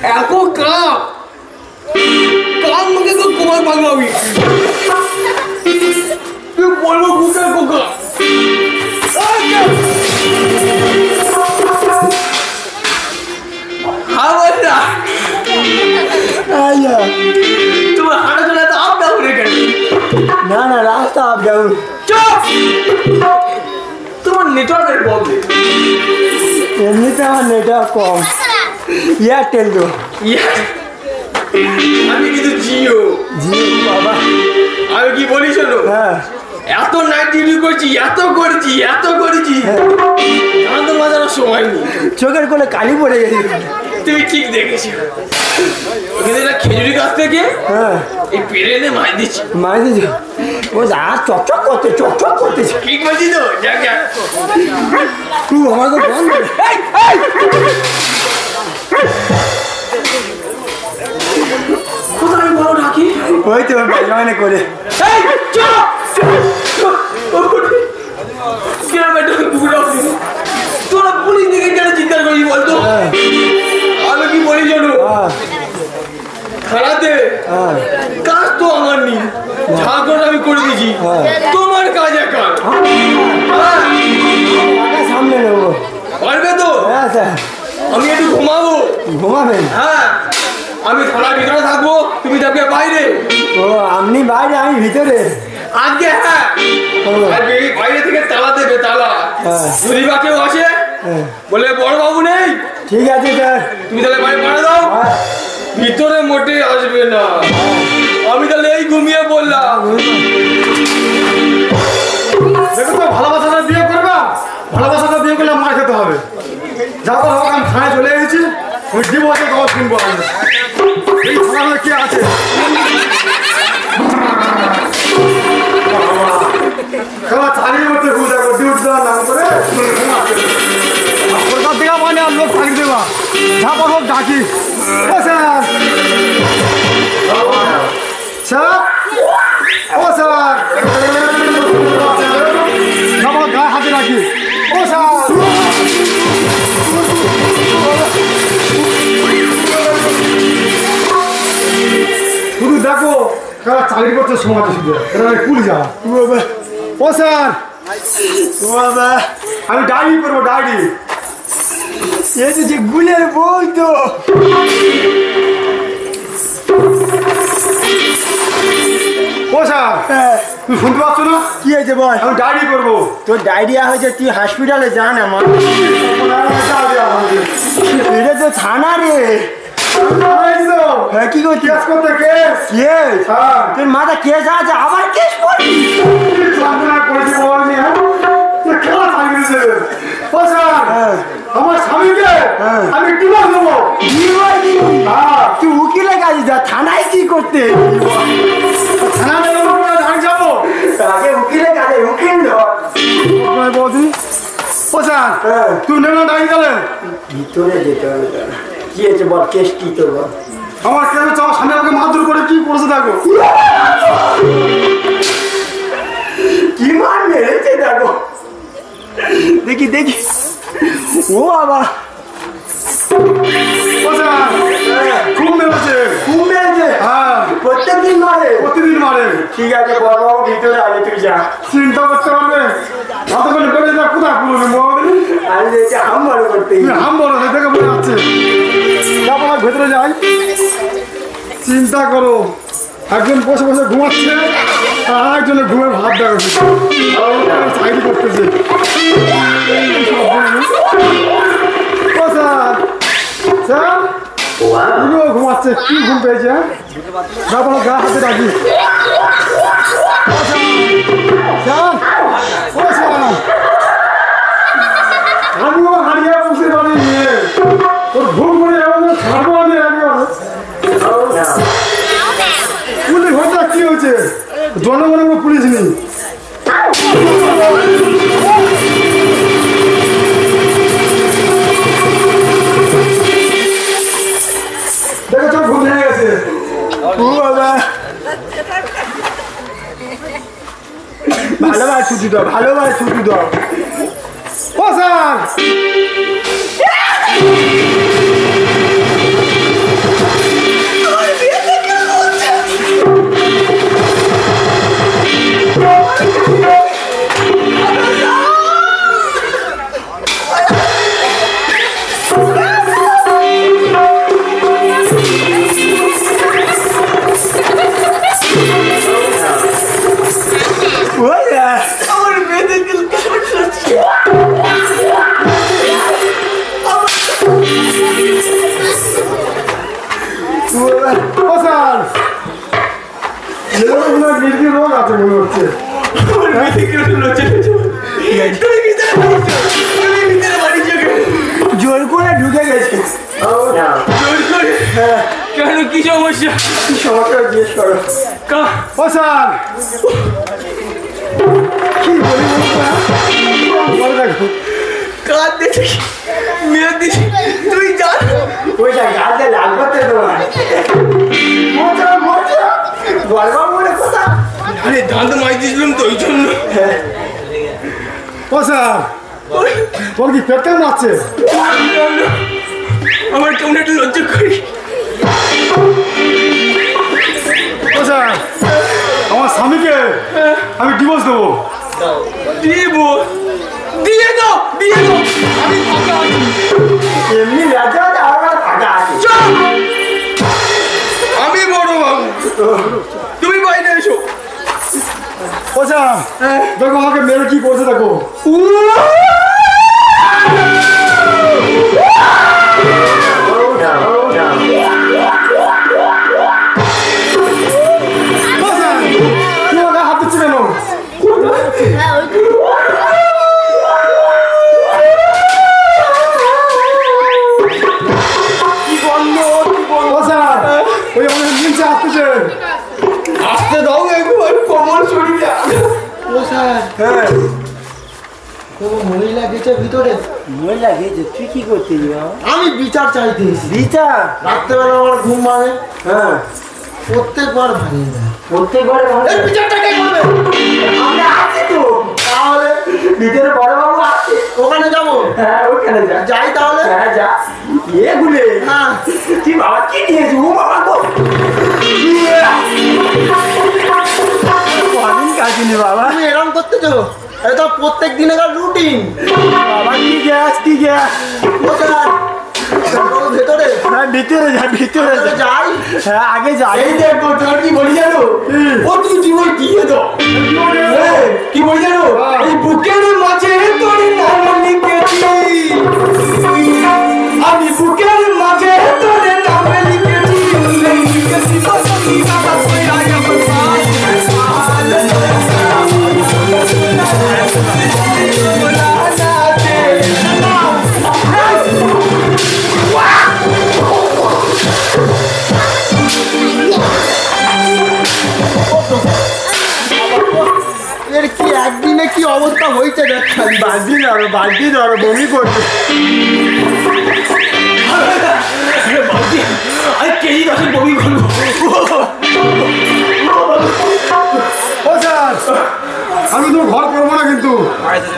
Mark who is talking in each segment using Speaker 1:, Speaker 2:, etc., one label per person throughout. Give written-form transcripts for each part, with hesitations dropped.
Speaker 1: এত cup cup মুখে তো কুমার ভাঙাবি তুই বলবো কুকার কুকা তোমার হাঁটা চলে তো আপ ডাউন রেখে
Speaker 2: না না রাস্তা আপ ডাউন
Speaker 1: তোমার নেটওয়ার্কের প্রবলেম
Speaker 2: এমনিতে আমার নেটওয়ার্ক কম এয়ারটেল তো
Speaker 1: আমি কিন্তু জিও
Speaker 2: বাবা
Speaker 1: আমি কি বলি শোনো
Speaker 2: হ্যাঁ
Speaker 1: এত নাইট ডিউটি করছি এত করেছি আমাদের বাজানোর সময় নেই
Speaker 2: চোখের কোলে কালি পড়ে গেছে
Speaker 1: তুমি ঠিক দেখেছো ওখানে একটা খেজুরি গাছ থেকে
Speaker 2: হ্যাঁ
Speaker 1: এই পেরে এনে মাছ দিচ্ছি
Speaker 2: মাছ দিচ্ছি ও যা চকচক করতেছে
Speaker 1: ঠিক বলছি তো যাক
Speaker 2: তুই আমার তো বন্ধ
Speaker 1: কোথায় বড় ডাকি
Speaker 2: ওই তো বেজমানে করে
Speaker 1: তোরা পুলিশ দিকে কেন চিন্তা করিস বলতো আমি কি বলি জানো খারাতে কাজ তো আমার নেই ঝাঁকড় আমি করে দিয়েছি তোমার কাজ একা
Speaker 2: সামনে নেবো
Speaker 1: পারবে তো
Speaker 2: হ্যাঁ স্যার
Speaker 1: আমি একটু
Speaker 2: ঘুমাবেন
Speaker 1: হ্যাঁ আমি থানার ভিতরে থাকবো তুমি থাকবে বাইরে
Speaker 2: ও আপনি বাইরে আমি ভিতরে
Speaker 1: আজকে হ্যাঁ আজকে বাইরে থেকে তালা দেবে তালা যদি বা কেউ আসে বলে বড় বাবু নেই
Speaker 2: ঠিক আছে স্যার
Speaker 1: তুমি তাহলে বাইরে পাঠিয়ে দাও ভিতরে মোটে আসবে না আমি তাহলে এই ঘুমিয়ে বললাম
Speaker 3: দেখো তো ভালোবাসাটা বিয়ে করবা ভালোবাসাটা বিয়ে করলে মার খেতে হবে যা করে হোক আমি থানায় চলে এসেছি ওই ডিভোর্সের খবর শুনবো আমি এই থানায় কে আছে খেলা চালিয়ে মধ্যে ঘুরে যাবো ডিউটি দেওয়ার নাম করে সরকার থেকে মানে আর লোক থাকি দেবা যা করো ডাকি ও স্যার স্যার ও স্যার আমার গায়ে হাতে রাখি ও স্যার শুধু দেখো কারা চাকরি করছে সমাজে শুধু এটা পুলিশ যা ও স্যার আমি ডায়েরি করবো ডায়েরি
Speaker 2: এই যে গুলের বই তো
Speaker 3: ও স্যার তুই শুনতে পাচ্ছ না
Speaker 2: কি হয়েছে বল
Speaker 3: আমি ডায়েরি করবো
Speaker 2: তোর ডায়রিয়া হয়েছে তুই হসপিটালে যান আমার এটা তো থানা রে হ্যাঁ কি করছিস
Speaker 3: কেস করতে কেস
Speaker 2: কেস তোর মাথা কেস আছে আবার কেস করবি
Speaker 3: আমার স্বামীকে আমি ডিভোর্স দেবো
Speaker 2: তুই উকিলে কাজে যা থানায় কি করতে
Speaker 3: যাবো
Speaker 2: আগে উকিলে কাজে উকিল
Speaker 3: বৌদি ও স্যার তুই নেমে ডাকি গেলেন
Speaker 2: ভিতরে যেতে হবে কি হয়েছে বল কেস কি তোর বল
Speaker 3: আমার কেন চাওয়া স্বামী আমাকে মারধর করে কি করেছে দেখো
Speaker 2: কি মার মেরেছে দেখো দেখি দেখি ও বাবা
Speaker 3: ও স্যার খুব মেরেছে হ্যাঁ
Speaker 2: প্রত্যেকদিন মারে
Speaker 3: প্রতিদিন মারে
Speaker 2: ঠিক আছে বড় ভিতরে আগে তুই যা
Speaker 3: চিন্তা করতে পারবে কতক্ষণ করে যা কোথায় পুরো
Speaker 2: আমি দেখছি হাম বড় করতে
Speaker 3: হাম বড় দেখে মনে যাচ্ছে আপনার ভেতরে যাই চিন্তা করো একজন বসে বসে ঘুমাচ্ছে আর একজনের ঘুমের ভাত দেখাচ্ছে চাকরি করতেছে ও স্যার স্যার পুরো ঘুমাচ্ছে কি ঘুম পেয়েছে আপনার গা হাতে রাখি স্যার ও স্যার আমিও হারিয়ে বসে বাড়ি নিয়ে তোর ঘুম করে এমন ছাড়বো আমি পুলিশ হচ্ছে কি হয়েছে জনগণের পুলিশ নেই দেখো সব ঘুম হয়ে গেছে
Speaker 2: ভালোভাবে ছুটি দাও ভালোভাবে ছুটি দাও
Speaker 3: ও স্যার নির্গি রোগ আছে মনে হচ্ছে।
Speaker 2: জোর করে ঢুকে গেছে।
Speaker 1: কেন কি সমস্যা?
Speaker 2: কি সমস্যা জিজ্ঞেস করো।
Speaker 3: ও স্যার কি বলি বলো দেখো।
Speaker 1: কাঁদ দেখি মেয়ে দিছি তুই জান
Speaker 2: ওইটা গাছে লাগবে তোমার।
Speaker 3: মজা মজা
Speaker 2: গর্বা মনে কথা।
Speaker 1: আরে দাঁত মাই দিয়েছিলাম তো ওই জন্য।
Speaker 3: ও স্যার তোর কি পেট কেমন আছে?
Speaker 1: আমার কেমন একটু লজ্জা করি।
Speaker 3: ও স্যার আমার স্বামীকে আমি ডিভোর্স দেবো।
Speaker 1: দিয়ে দাও আমি ফাঁকা আছি।
Speaker 2: এমনি রাজা আমার ফাঁকা আছে।
Speaker 1: আমি বড় বাবু তুমি বাইরে এসো।
Speaker 3: ও স্যার দেখো আমাকে মেরে কি করছে দেখো। ও স্যার তুমি আমাকে হাত দিচ্ছি কেন? ও স্যার ওই আমাদের নিচে আসতেছে।
Speaker 1: আসতে দাও একবার কোমল শরীরে।
Speaker 2: ও স্যার
Speaker 3: হ্যাঁ
Speaker 2: কোনো মহিলা গেছে ভিতরে।
Speaker 4: মহিলা গেছে, তুই কি করতে যাও?
Speaker 2: আমি বিচার চাইতে এসেছি।
Speaker 4: বিচার?
Speaker 2: রাত্রেবেলা আমার ঘুম ভাঙে,
Speaker 3: হ্যাঁ
Speaker 2: প্রত্যেকবার ভাঙিয়ে দেয়।
Speaker 4: প্রত্যেকবার
Speaker 2: এই বিচারটা কে করবে?
Speaker 4: আমরা আছি তো।
Speaker 2: তাহলে
Speaker 4: ভিতরে বড় বাবু আছে।
Speaker 2: ওখানে যাবো।
Speaker 4: হ্যাঁ ওখানে যা।
Speaker 2: যাই তাহলে।
Speaker 4: হ্যাঁ যা। এ গুলে
Speaker 2: হ্যাঁ
Speaker 4: তুই বাবা কি দিয়েছি? ও বাবা গো কদিন কাটিনি বাবা।
Speaker 2: তুমি এরকম করতেছো? এটা প্রত্যেক দিনের রুটিন।
Speaker 4: বাবা কি গ্যাস কি গ্যাস।
Speaker 2: ভেতরে
Speaker 4: হ্যাঁ ভিতরে যা ভিতরে যা।
Speaker 2: যাই।
Speaker 4: হ্যাঁ আগে যাই।
Speaker 1: এই দেখো তোমার কি বলি জানো? ও তুমি জীবন দিয়ে দাও। কি বলি জানো? এই বুকের মাঝে তোর নাম লিখেছি। আমি বুকের মাঝে তোর নাম লিখেছি। লিখেছি বসতি বাবা তুই আজ আমার
Speaker 2: এর কি একদিনে কি অবস্থা হয়েছে দেখ খালি।
Speaker 3: বালতি ধরো বমি করছে।
Speaker 1: আরে কেজি দশের বমি করবো।
Speaker 3: ও স্যার আমি তো ঘর করবো না কিন্তু।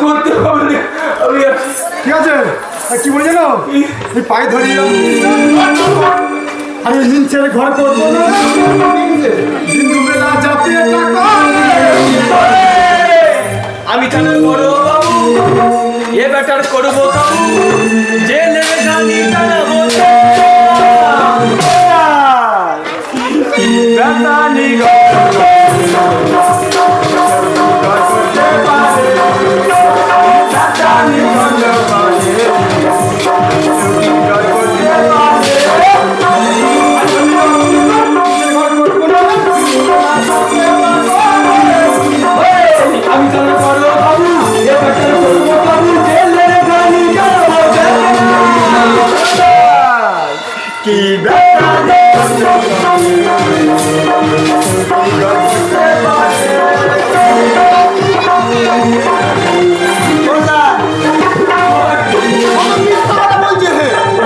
Speaker 1: করতে হবে না। আমি
Speaker 3: ঠিক আছে আর কি বলি জানো? এই পায়ে ধরিয়ে আমি দিন ছেড়ে ঘর করবো না। দিন বেলা যাতে টাকা
Speaker 1: আমি তাহলে বড় বাবু এ বেটার করবো কাবু জেলে গানি টানাবো
Speaker 4: বেতানি গো
Speaker 1: আমি তাহলে বড় বাবু এ বেটার করবো কাবু জেলে গানি টানাবো
Speaker 4: কি বেতানি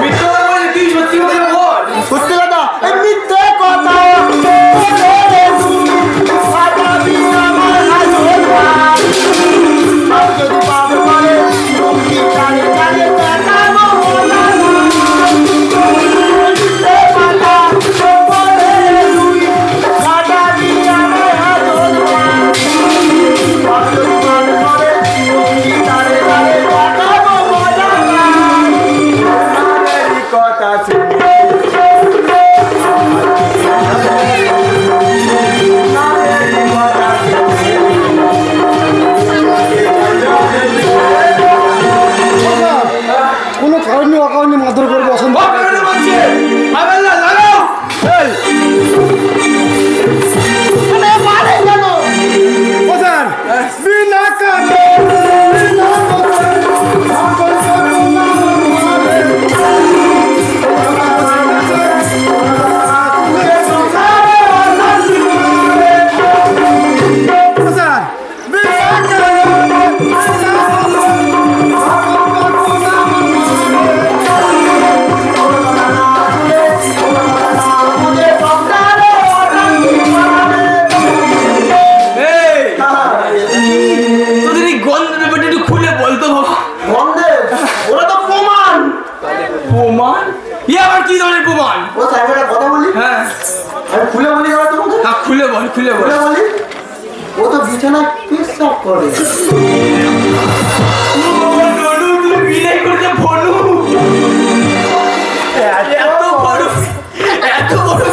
Speaker 1: মিথ্যা বলে তুই সত্যি কথা বল।
Speaker 2: সত্যি কথা এই মিথ্যে কথা যদি পাবে পারে তুমি জানে জানে দেখাবো না মিথ্যে কথা বলে তুই কাটা দিয়ে আমার হাত যদি পাবে পারে তুমি জানে জানে দেখাবো না
Speaker 4: কথা
Speaker 3: কোনো কারণে অকারণে মারধর করবো অসম্ভব।
Speaker 1: বাবা বলছে আবেলা লাগাও
Speaker 2: মানে
Speaker 1: ইয়ে আবার কি ধরনের প্রমাণ?
Speaker 2: ও সাহেব একটা কথা বলি,
Speaker 1: হ্যাঁ
Speaker 2: আমি খুলে বলি এবার তোমাকে,
Speaker 1: হ্যাঁ, খুলে বল খুলে বল।
Speaker 2: খুলে বলি, ও তো বিছানায় পেশাব করে।
Speaker 1: তুই বিলাই করতে ভনু, এত বড় এত বড়।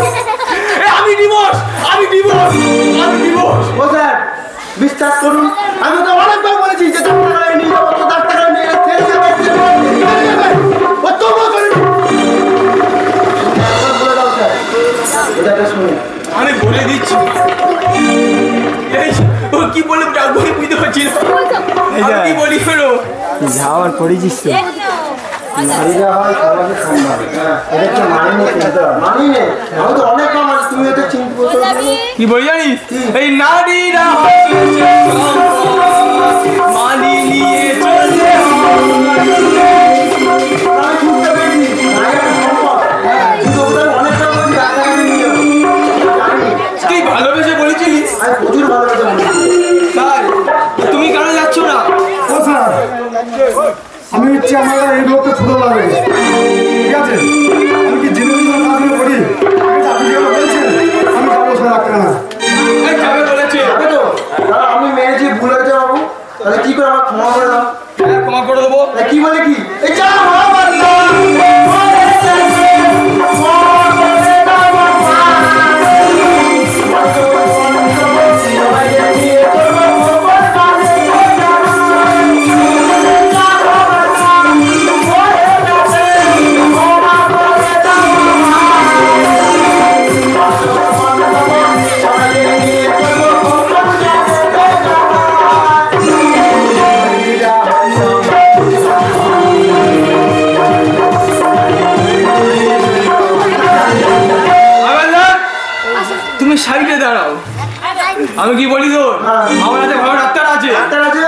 Speaker 1: আমি ডিভোর্স, আমি ডিভোর্স, আমি ডিভোর্স।
Speaker 2: ও স্যার বিশ্বাস করুন, আমি তো অনেকবার বলেছি যে ডাক্তার নিয়ে যাবো, তো ডাক্তার নিয়ে ছেড়ে যাবে, ও তো বলে দাও স্যার, এটা শুনুন।
Speaker 1: আমি বলে দিচ্ছি, এই ও কি বলে ডাকবো বুঝতে পারছি না। আমি কি বলি শোনো,
Speaker 4: যাওয়ার করেছিস তো
Speaker 2: নারীরা হয় সমাজের সম্মান, এটা তো মানি নেই, আমি তো অনেক মানুষ, তুমি এটা চিন্তা করতে
Speaker 1: কি বলি জানিস, এই নারীরা হচ্ছে মানি নিয়ে চলে।
Speaker 2: আমি বুঝতে পেরেছি, নারীরা সম্পদ, কিন্তু ওটা অনেকটা বলছি ডাক্তার নিয়ে যাবো, জানি
Speaker 1: তুই ভালোবেসে বলেছিলিস
Speaker 2: আমি প্রচুর ভালোবাসা বলছি।
Speaker 1: তাই তুমি কেন যাচ্ছ না?
Speaker 3: ও স্যার, আমি হচ্ছে আমার এই লোককে ছোট লাগে, ঠিক আছে? আমি কি জেনে বুঝে কাজগুলো করি? ঠিক আছে, আপনি যেগুলো বলছেন আমি যাবো স্যার, একটা না।
Speaker 1: এই যাবে বলেছে,
Speaker 2: যাবে তো? দাদা, আমি মেরেছি, ভুল হয়েছে বাবু, তাহলে কি করে আমার ক্ষমা করে দাও।
Speaker 1: হ্যাঁ, ক্ষমা করে দেবো।
Speaker 2: তা কি বলে কি, এই চা আমার
Speaker 1: তুমি সাইডে দাঁড়াও, আমি কি বলি তো, আমার হাতে ভালো ডাক্তার আছে।
Speaker 2: ডাক্তার আছে?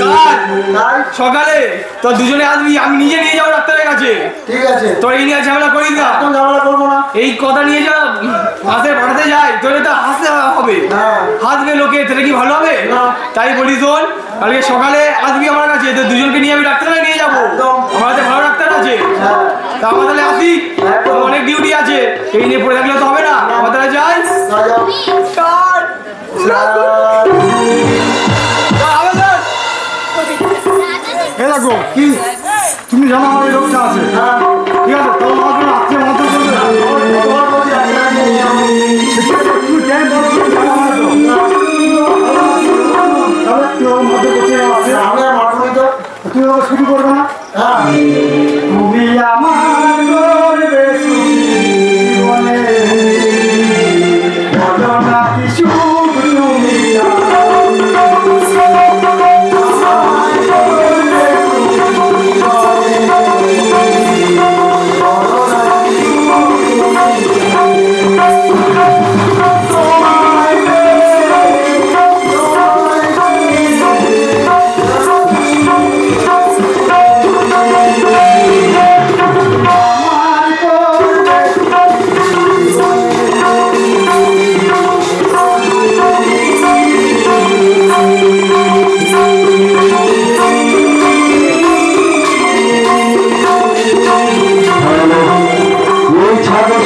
Speaker 1: কাল
Speaker 2: তাই?
Speaker 1: সকালে তোর দুজনে আসবি, আমি নিজে নিয়ে যাবো ডাক্তারের কাছে।
Speaker 2: ঠিক আছে,
Speaker 1: তোর এই নিয়ে ঝামেলা করিস না,
Speaker 2: এখন ঝামেলা করবো না।
Speaker 1: এই কথা নিয়ে যা হাসে পাঠাতে যায়, তোরে তো হাসতে হবে,
Speaker 2: হ্যাঁ।
Speaker 1: হাসবে লোকে, তাহলে কি ভালো হবে?
Speaker 2: না।
Speaker 1: তাই বলি শোন, কালকে সকালে আসবি আমার কাছে, তো দুজনকে নিয়ে আমি ডাক্তারে নিয়ে যাবো।
Speaker 2: একদম।
Speaker 1: আমার হাতে ভালো ডাক্তার আছে,
Speaker 2: হ্যাঁ।
Speaker 1: তা আমার তাহলে আসি,
Speaker 2: একদম।
Speaker 1: অনেক ডিউটি আছে, এই নিয়ে পড়ে থাকলে তো হবে না। আমার তাহলে যাই,
Speaker 2: না, যাও।
Speaker 1: কাট। আবেদন।
Speaker 3: এই দেখো, কি তুমি জানো আমার এই লোকটা আছে,
Speaker 2: হ্যাঁ।